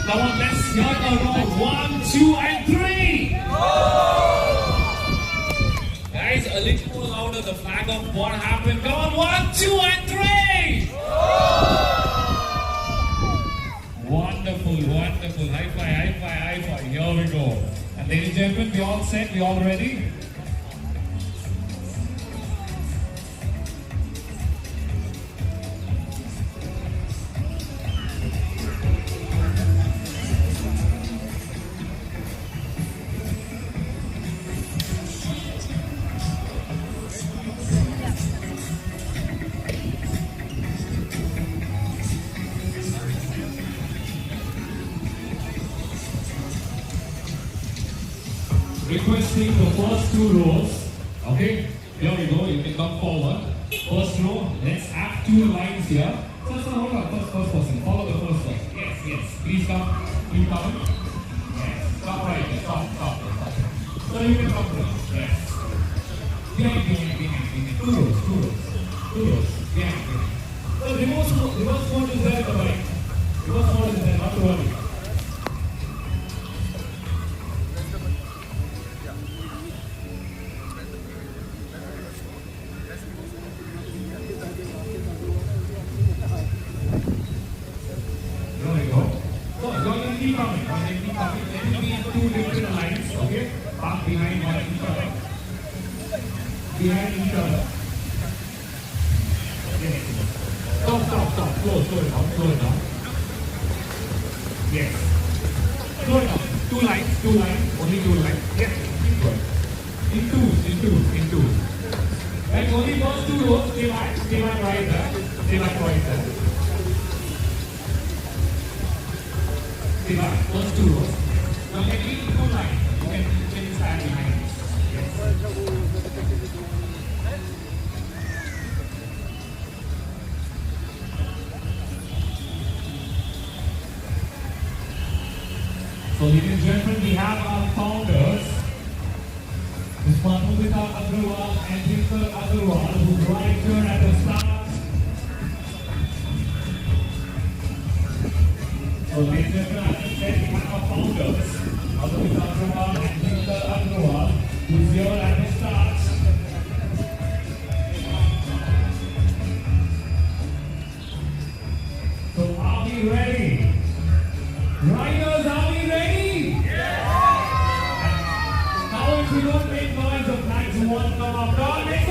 Come on, let's hear a roar. 1, 2, and 3. Guys, a little more louder. The flag of what happened. Come on, 1, 2, and 3. Wonderful, wonderful. High five, high five, high five. Here we go. And ladies and gentlemen, we all set, we all ready? Requesting the first 2 rows. Okay, here we go. You can come forward. First row. Let's have 2 lines here. First one, hold on. First person. Follow the first one. Yes, yes. Please come. Keep coming. Yes. Stop right there. Stop. So you can come here. Yes. Behind. 2 rows. Behind. So reverse mode is there, right? Reverse mode is there. Not to worry. Keep coming. Let me be in 2 different lines, okay? Park behind each other. Behind each other. Yes. Stop. Slow it down. Yes. Slow it down. 2 lines. Only 2 lines. Yes. Keep going. In twos. And only first 2 rows, stay back right there. First 2 rows. Now can you 2 lines? You can stand behind it. Yes. So ladies and gentlemen, we have our founders, Ms. Madhumita Agrawal and Mr. Agrawal, who right here at the start. So ladies and gentlemen, as I said, we have our founders, Madhumita Agrawal and Mr. Agrawal, who's here at the start. So are we ready? Riders, are we ready? Yeah! Now if you don't make noise, the flags won't come up. Come on, next